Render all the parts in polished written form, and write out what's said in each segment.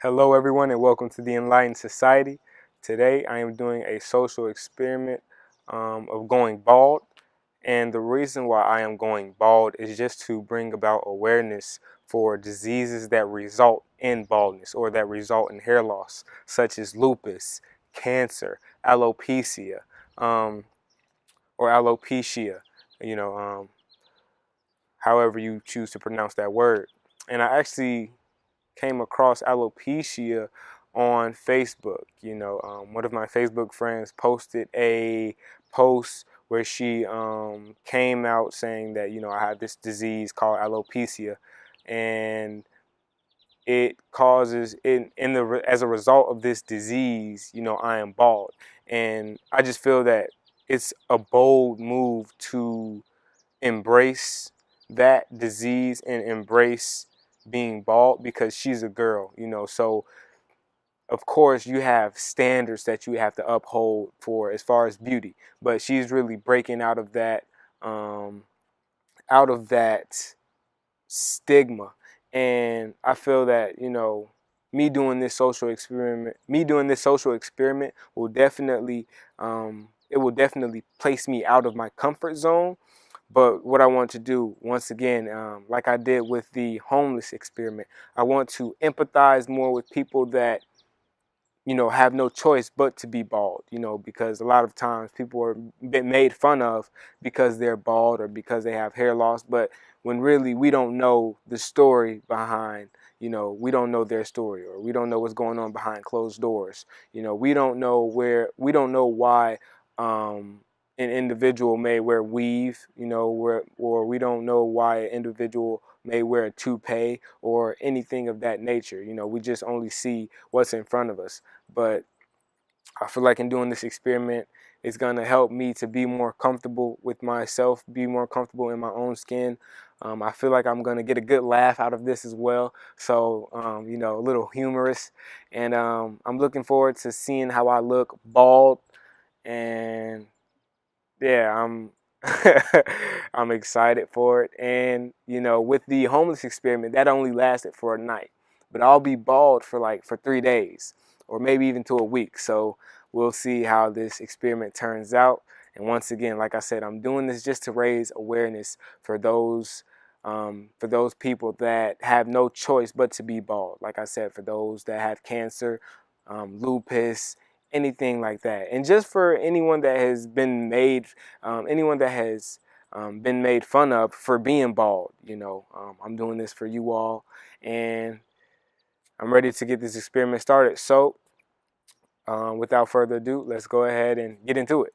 Hello everyone and welcome to the Enlightened Society. Today I am doing a social experiment of going bald, and the reason why I am going bald is just to bring about awareness for diseases that result in baldness or that result in hair loss, such as lupus, cancer, alopecia, or alopecia, you know, however you choose to pronounce that word. And I actually came across alopecia on Facebook. One of my Facebook friends posted a post where she came out saying that I had this disease called alopecia, and it causes as a result of this disease, I am bald, and I just feel that it's a bold move to embrace that disease and embrace being bald because she's a girl, so of course you have standards that you have to uphold for as far as beauty, but she's really breaking um, out of that stigma. And I feel that me doing this social experiment will definitely it will definitely place me out of my comfort zone. But what I want to do, once again, like I did with the homeless experiment, I want to empathize more with people that have no choice but to be bald, because a lot of times people are been made fun of because they're bald or because they have hair loss. But when really we don't know the story behind, we don't know their story, or we don't know what's going on behind closed doors. We don't know why an individual may wear weave, or we don't know why an individual may wear a toupee or anything of that nature. We just only see what's in front of us. But I feel like in doing this experiment, it's going to help me to be more comfortable with myself, be more comfortable in my own skin. I feel like I'm going to get a good laugh out of this as well. So, a little humorous. And I'm looking forward to seeing how I look bald. And yeah, I'm excited for it. And, with the homeless experiment, that only lasted for a night. But I'll be bald for 3 days, or maybe even to a week. So we'll see how this experiment turns out. And once again, like I said, I'm doing this just to raise awareness for those people that have no choice but to be bald. Like I said, for those that have cancer, lupus, anything like that. And just for anyone that has been made fun of for being bald. I'm doing this for you all, and I'm ready to get this experiment started. So without further ado, let's go ahead and get into it.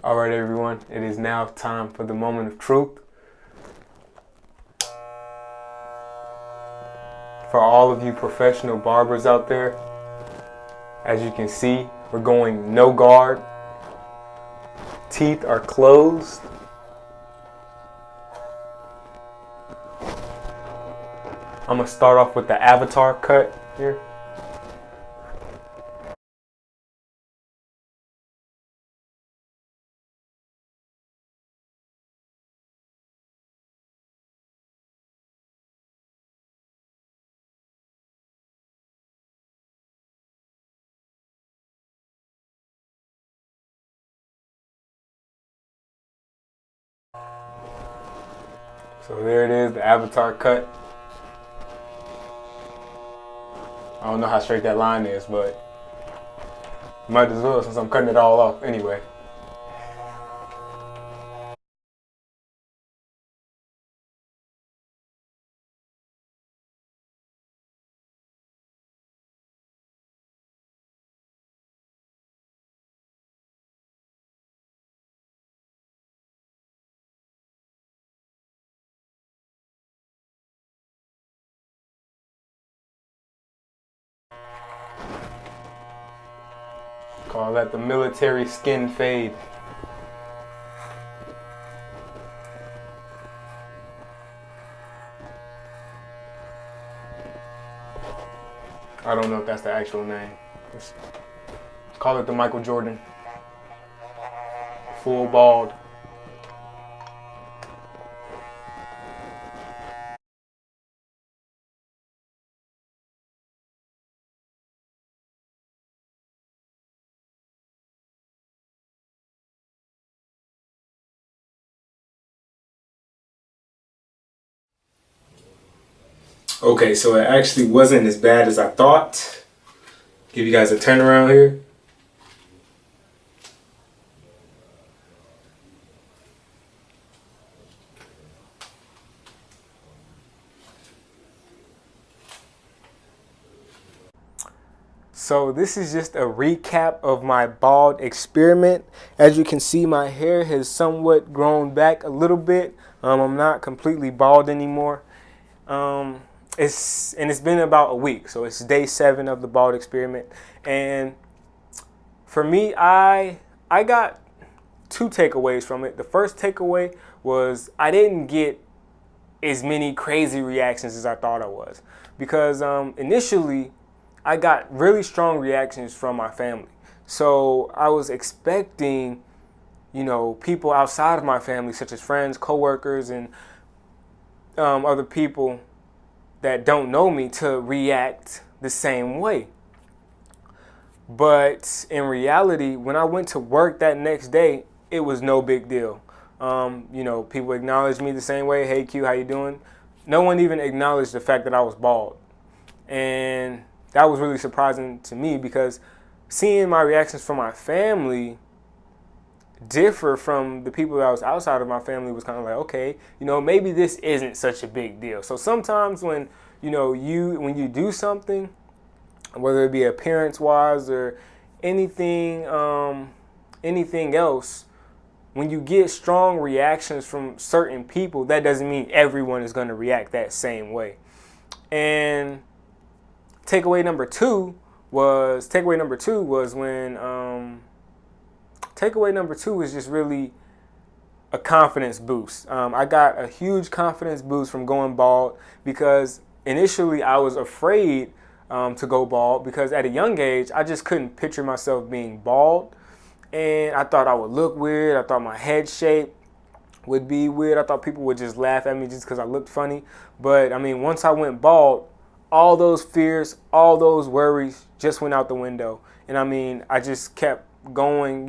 All right, everyone, it is now time for the moment of truth. For all of you professional barbers out there, as you can see, we're going no guard. Teeth are closed. I'm going to start off with the avatar cut here. So there it is, the avatar cut. I don't know how straight that line is, but might as well since I'm cutting it all off anyway. Call that the military skin fade. I don't know if that's the actual name. Let's call it the Michael Jordan. Full bald. Okay, so it actually wasn't as bad as I thought. Give you guys a turnaround here. So this is just a recap of my bald experiment. As you can see, my hair has somewhat grown back a little bit. I'm not completely bald anymore. Um, it's been about a week, so it's day 7 of the bald experiment. And for me, I got 2 takeaways from it. The first takeaway was I didn't get as many crazy reactions as I thought I was, because initially I got really strong reactions from my family. So I was expecting, people outside of my family, such as friends, coworkers, and other people that don't know me, to react the same way. But in reality, when I went to work that next day, it was no big deal. People acknowledged me the same way. Hey Q, how you doing? No one even acknowledged the fact that I was bald. And that was really surprising to me, because seeing my reactions from my family differ from the people that was outside of my family was kind of like, okay, maybe this isn't such a big deal. So sometimes when, when you do something, whether it be appearance wise or anything, anything else, when you get strong reactions from certain people, that doesn't mean everyone is going to react that same way. And takeaway number two was when takeaway number two is just really a confidence boost. I got a huge confidence boost from going bald, because initially I was afraid to go bald, because at a young age I just couldn't picture myself being bald, and I thought I would look weird. I thought my head shape would be weird. I thought people would just laugh at me just because I looked funny. But I mean, once I went bald, all those fears, all those worries just went out the window. And I mean, I just kept going,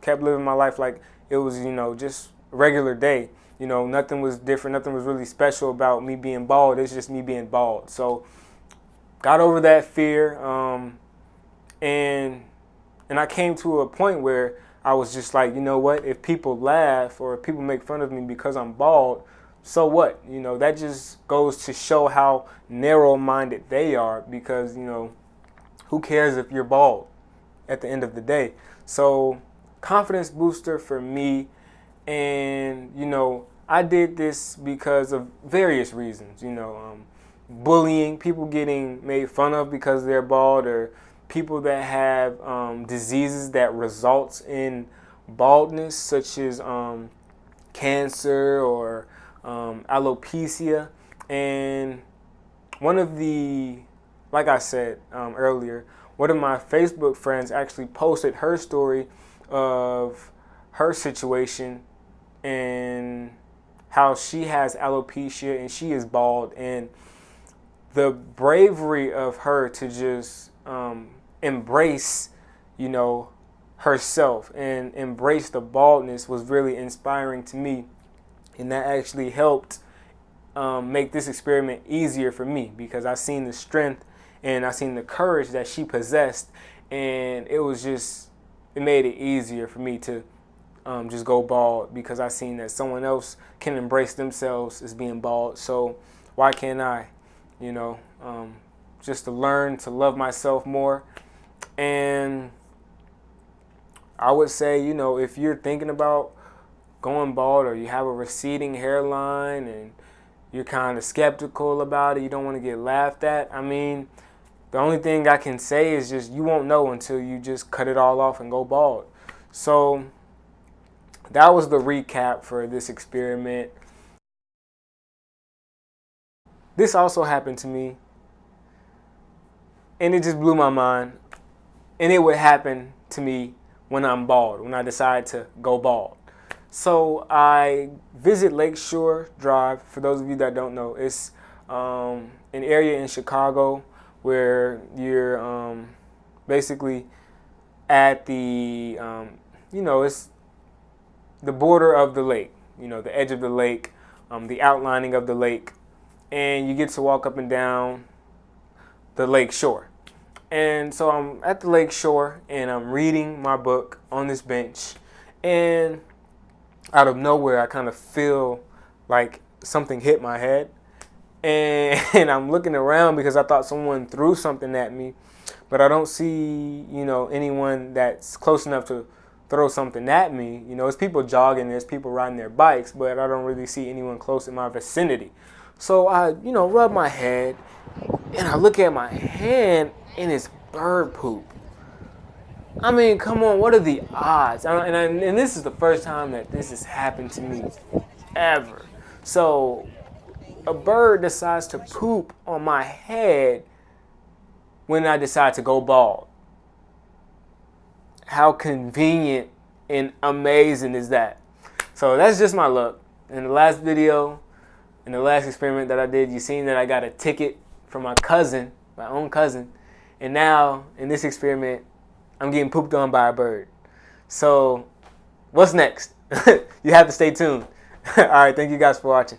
kept living my life like it was, just a regular day. Nothing was different. Nothing was really special about me being bald. It's just me being bald. So got over that fear, and I came to a point where I was just like, you know what? If people laugh or if people make fun of me because I'm bald, so what? That just goes to show how narrow-minded they are, because, who cares if you're bald at the end of the day? So confidence booster for me. And, I did this because of various reasons, bullying, people getting made fun of because they're bald, or people that have diseases that results in baldness, such as cancer or alopecia. And one of the, like I said earlier, one of my Facebook friends actually posted her story of her situation and how she has alopecia and she is bald, and the bravery of her to just embrace, herself and embrace the baldness was really inspiring to me, and that actually helped make this experiment easier for me, because I seen the strength and I seen the courage that she possessed, and it made it easier for me to just go bald, because I seen that someone else can embrace themselves as being bald. So why can't I? Just to learn to love myself more. And I would say, if you're thinking about going bald, or you have a receding hairline and you're kind of skeptical about it, you don't want to get laughed at, I mean, the only thing I can say is just you won't know until you just cut it all off and go bald. So that was the recap for this experiment. This also happened to me, and it just blew my mind. And it would happen to me when I'm bald, when I decide to go bald. So I visit Lakeshore Drive. For those of you that don't know, it's an area in Chicago where you're basically at the, it's the border of the lake, the edge of the lake, the outlining of the lake. and you get to walk up and down the lake shore. And so I'm at the lake shore and I'm reading my book on this bench, and out of nowhere I kind of feel like something hit my head, and I'm looking around because I thought someone threw something at me, but I don't see, anyone that's close enough to throw something at me. It's people jogging, there's people riding their bikes, but I don't really see anyone close in my vicinity. So I, rub my head and I look at my hand and it's bird poop. I mean, come on, what are the odds? And this is the first time that this has happened to me ever. So a bird decides to poop on my head when I decide to go bald. How convenient and amazing is that? So that's just my luck. In the last video, in the last experiment that I did, you seen that I got a ticket from my cousin, my own cousin. And now, in this experiment, I'm getting pooped on by a bird. So, what's next? You have to stay tuned. All right, thank you guys for watching.